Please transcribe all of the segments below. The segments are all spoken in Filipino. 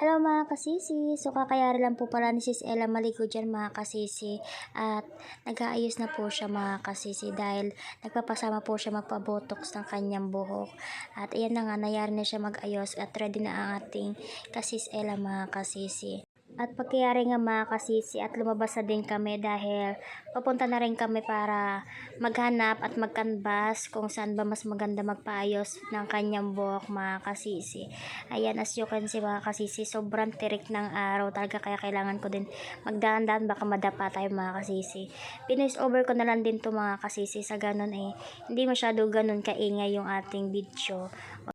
Hello mga kasisi! So kakayari lang po pala ni Sis Ella maligo dyan mga kasisi at nag-aayos na po siya mga kasisi dahil nagpapasama po siya magpabotox ng kanyang buhok. At ayan na nga, nayari na siya mag-ayos at ready na ang ating kasis Ella mga kasisi. At pagkayari nga mga kasisi at lumabas na din kami dahil papunta na rin kami para maghanap at magkanbas kung saan ba mas maganda magpaayos ng kanyang buhok mga kasisi. Ayan, as you can see mga kasisi, sobrang tirik ng araw talaga kaya kailangan ko din magdahan-dahan baka madapa tayo mga kasisi. Pinoise over ko na lang din to mga kasisi sa ganun hindi masyado ganun kaingay yung ating video.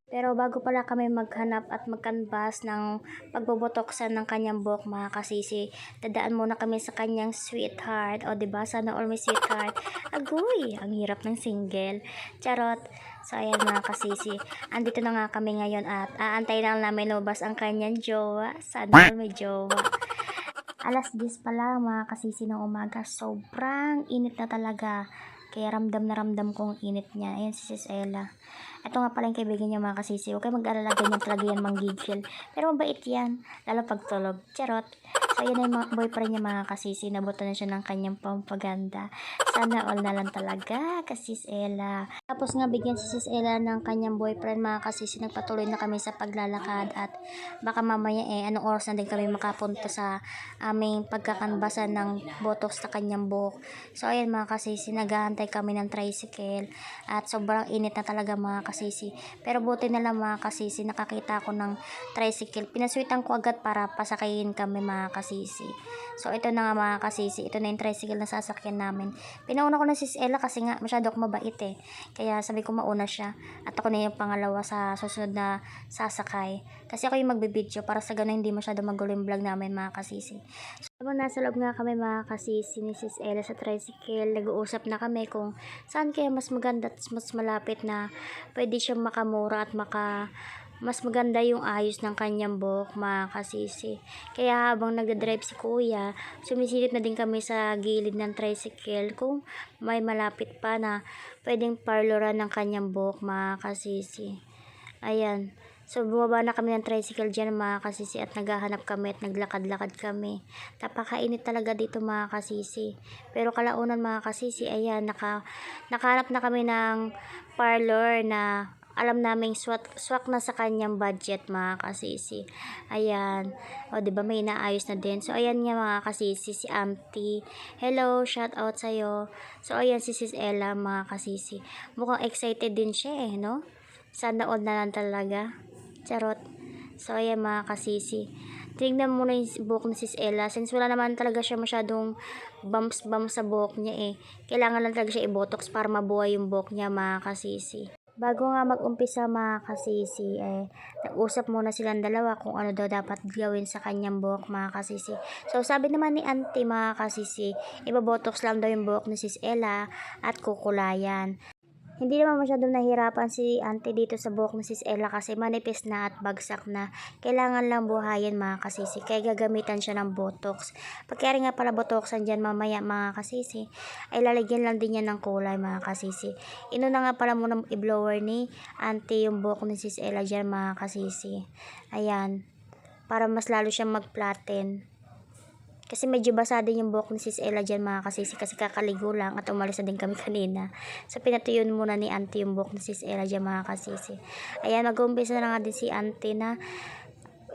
Pero bago pala kami maghanap at magkanbas ng pagbobotoksan ng kanyang buhok mga kasisi, dadaan muna kami sa kanyang sweetheart. O diba, sana all may sweetheart. Agoy, ang hirap ng single. Charot. So ayan mga kasisi, andito na nga kami ngayon at aantay lang namin lumabas ang kanyang jowa. Sana all may jowa. Alas 10 pa lang mga kasisi ng umaga, sobrang init na talaga. Kaya ramdam na ramdam kong init niya. Ayan si Sis Ella. Ito nga pala yung kaibigan niya mga kasisi. Huwag kayo mag-alala, ganyan talaga yan manggigil. Pero mabait yan. Lalo pagtulog. Charot. So ayan na yung mga boyfriend niya mga kasisi. Nabuto na siya ng kanyang pampaganda. Sana all na lang talaga kasis Ella. Tapos nga bigyan si Sis Ella ng kanyang boyfriend mga kasisi. Nagpatuloy na kami sa paglalakad. At baka mamaya anong oras na din kami makapunta sa aming pagkakanbasan ng botox sa kanyang buhok. So ayan mga kasisi, naghahantay kami ng tricycle at sobrang init na talaga mga kasisi. Pero buti na lang mga kasisi, nakakita ako ng tricycle. Pinaswitan ko agad para pasakayin kami mga kasisi. So ito na nga mga kasisi, ito na yung tricycle na sasakyan namin. Pinauna ko na Sis Ella kasi nga masyado ako mabait Kaya sabi ko mauna siya at ako na yung pangalawa sa susunod na sasakay. Kasi ako yung magbibideo para sa ganun hindi masyado magulo yung vlog namin mga kasisi. So, habang nasa loob nga kami mga kasisi ni Sis Ella sa tricycle, nag-uusap na kami kung saan kaya mas maganda at mas malapit na pwede siyang makamura at mas maganda yung ayos ng kanyang buhok mga kasisi. Kaya habang nagdadrive si kuya, sumisilip na din kami sa gilid ng tricycle kung may malapit pa na pwedeng parloran ng kanyang buhok mga kasisi. Ayan. So, bumaba na kami ng tricycle dyan mga kasisi at naghahanap kami at naglakad-lakad kami. Napakainit talaga dito mga kasisi. Pero kalaunan mga kasisi, ayan, nakahanap na kami ng parlor na alam naming swak na sa kanyang budget mga kasisi. Ayan. O, diba may inaayos na din. So, ayan nga mga kasisi, si Auntie. Hello, shout out sa'yo. So, ayan si Sis Ella mga kasisi. Mukhang excited din siya no? Sana all na lang talaga. Charot. So, ayan mga kasisi. Tingnan mo na yung buhok ni Sis Ella. Since wala naman talaga siya masyadong bumps sa buhok niya Kailangan lang talaga siya i-botox para mabuhay yung buhok niya mga kasisi. Bago nga mag-umpisa mga kasisi, nag-usap muna silang dalawa kung ano daw dapat gawin sa kanyang buhok mga kasisi. So, sabi naman ni Auntie mga kasisi, ibabotox lang daw yung buhok ni Sis Ella at kukulayan. Hindi naman masyadong nahirapan si Auntie dito sa buhok ni Sis Ella kasi manipis na at bagsak na. Kailangan lang buhayin mga kasisi. Kaya gagamitan siya ng botox. Pagkaya nga pala botoxan dyan mamaya mga kasisi, ay lalagyan lang din yan ng kulay mga kasisi. Inuna nga pala muna i-blower ni Auntie yung buhok ni Sis Ella dyan mga kasisi. Ayan. Para mas lalo siyang mag-flatten. Kasi medyo basa din yung buhok ni Sis Ella dyan mga kasisi kasi kakaligo lang at umalis na din kami kanina. So pinatuyon muna ni Auntie yung buhok ni Sis Ella dyan mga kasisi. Ayan, mag-umpisa na nga din si Auntie na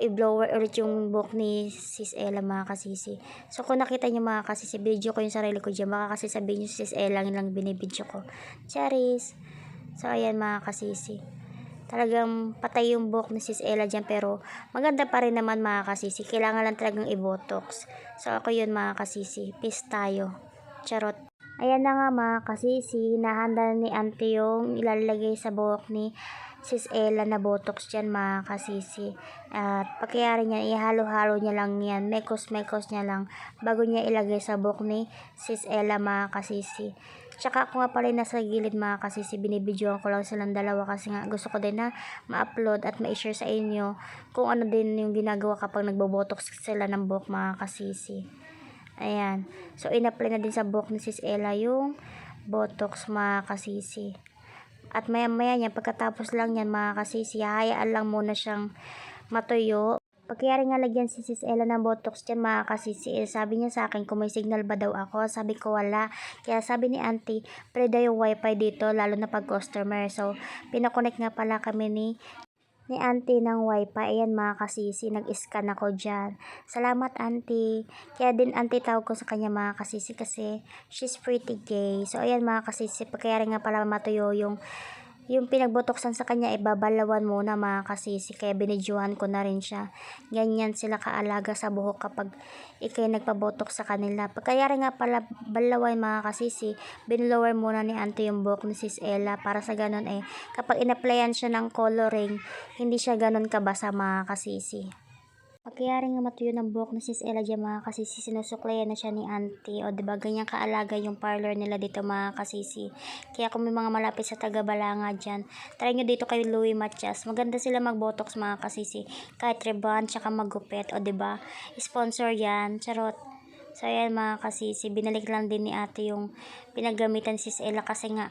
i-blower ulit yung buhok ni Sis Ella mga kasisi. So kung nakita nyo mga kasisi, video ko yung sarili ko dyan. Baka kasi sabihin nyo si Sis Ella lang binibidyo ko. Charis! So ayan mga kasisi. Talagang patay yung buhok ni Sis Ella dyan pero maganda pa rin naman mga kasisi. Kailangan lang talagang i-botox. So ako yun mga kasisi. Peace tayo. Charot. Ayan na nga mga kasisi. Nahanda ni Auntie yung ilalagay sa buhok ni Sis Ella na botox dyan mga kasisi. At pagkayari niya, ihalo-halo niya lang yan. Mekos-mekos niya lang bago niya ilagay sa buhok ni Sis Ella mga kasisi. Tsaka ako nga pala nasa gilid mga kasisi, binibidyoan ko lang silang dalawa kasi nga gusto ko din na ma-upload at ma-share sa inyo kung ano din yung ginagawa kapag nagbobotox sila ng buhok mga kasisi. Ayan. So, in-apply na din sa buhok ni Sis Ella yung botox mga kasisi. At maya-maya niya, pagkatapos lang yan mga kasisi, hayaan lang muna siyang matuyo Pagkayari nga lagyan si Sis Ella ng botox dyan mga kasisi, sabi niya sa akin kung may signal ba daw ako, sabi ko wala. Kaya sabi ni auntie, pre daw yung wifi dito lalo na pag customer. So, pinakonect nga pala kami ni auntie ng wifi. Ayan mga kasisi, nag-scan ako dyan. Salamat auntie. Kaya din auntie tawag ko sa kanya mga kasisi kasi she's pretty gay. So, ayan mga kasisi, pagkayari nga pala matuyo yung pinagbotoksan sa kanya, ibabalawan muna mga kasisi, kaya binidyohan ko na rin siya. Ganyan sila kaalaga sa buhok kapag ikay nagpabotok sa kanila. Pagkayari nga pala balawan mga kasisi, binlower muna ni auntie yung buhok ni Sis Ella para sa ganun kapag inaplayan siya ng coloring, hindi siya ganun kabasa mga kasisi. Pagkayari nga matuyo ng buhok ni Sis Ella dyan mga kasisi, sinusuklayan na siya ni auntie. O diba, ganyan kaalaga yung parlor nila dito mga kasisi. Kaya kung may mga malapit sa Taga-Balanga dyan, try nyo dito kay Louie Matias. Maganda sila mag-botox mga kasisi. Kahit rebond, tsaka magupit. O diba, sponsor yan. Charot. So ayan mga kasisi, binalik lang din ni ate yung pinagamitan si Sis Ella kasi nga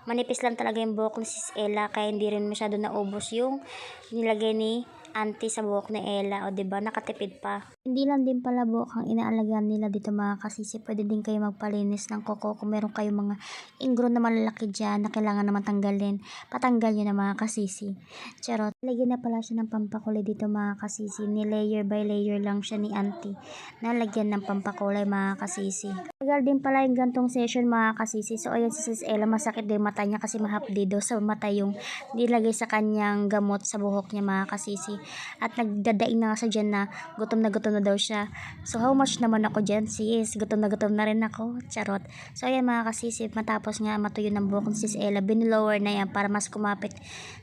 manipis lang talaga yung buhok ni Sis Ella, kaya hindi rin masyado naubos yung nilagay ni auntie sa buhok ni Ella. O diba, nakatipid pa. Hindi lang din pala buhok ang inaalagaan nila dito mga kasisi. Pwede din kayo magpalinis ng kuko kung meron kayong mga ingrown na malalaki dyan na kailangan naman tanggalin. Patanggal nyo na mga kasisi. Charot. Lagyan na pala siya ng pampakulay dito mga kasisi. Ni layer by layer lang siya ni auntie. Nalagyan ng pampakulay mga kasisi. Tagal din pala yung gantong session mga kasisi. So ayan si Sis Ella, masakit din mata niya kasi mahapdido sa mata yung nilagay sa kanyang gamot sa buhok niya mga kasisi. At nagdadaing na nga sa dyan na gutom na daw siya. So how much naman ako dyan sis? Gutom na rin ako. Charot. So ayan mga kasisi, matapos nga matuyo ng buhok ni Sis Ella, binlower na yan para mas kumapit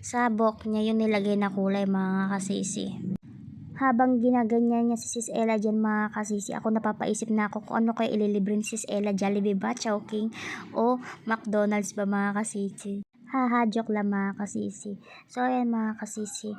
sa buhok niya yung nilagay na kulay mga kasisi. Habang ginaganyan niya si Sis Ella dyan mga kasisi, ako napapaisip na ako kung ano kaya ililibre ni Sis Ella, Jollibee ba, Chowking o McDonald's ba mga kasisi. Haha, joke lang mga kasisi. So ayan mga kasisi,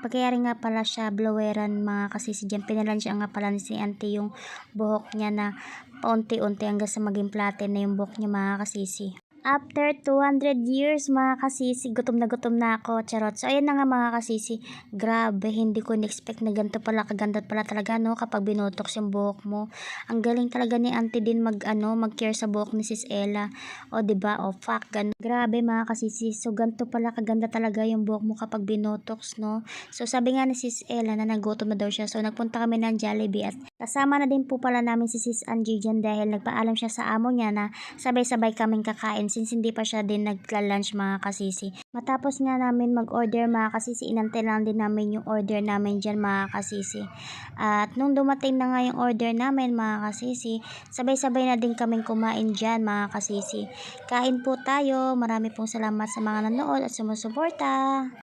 pagkayari nga pala siya bloweran mga kasisi dyan, pinalansya nga pala ni si auntie yung buhok niya na paunti-unti hanggang sa maging platin na yung buhok niya mga kasisi. After 200 years mga kasisi, gutom na ako. Charot. So ayan na nga mga kasisi, grabe, hindi ko in-expect na ganito pala, kaganda pala talaga no kapag binotox yung buhok mo. Ang galing talaga ni auntie din mag-care sa buhok ni Sis Ella. O diba, o fuck, ganun. Grabe mga kasisi, so ganito pala kaganda talaga yung buhok mo kapag binotox no. So sabi nga ni Sis Ella na nagutom na daw siya, so nagpunta kami ng Jollibee at kasama na din po pala namin si Sis Angie dyan dahil nagpaalam siya sa amo niya na sabay-sabay kaming kakain since hindi pa siya din nagla-lunch mga kasisi. Matapos nga namin mag-order mga kasisi, inantay lang din namin yung order namin dyan mga kasisi. At nung dumating na nga yung order namin mga kasisi, sabay-sabay na din kaming kumain dyan mga kasisi. Kain po tayo. Marami pong salamat sa mga nanood at sumusuporta.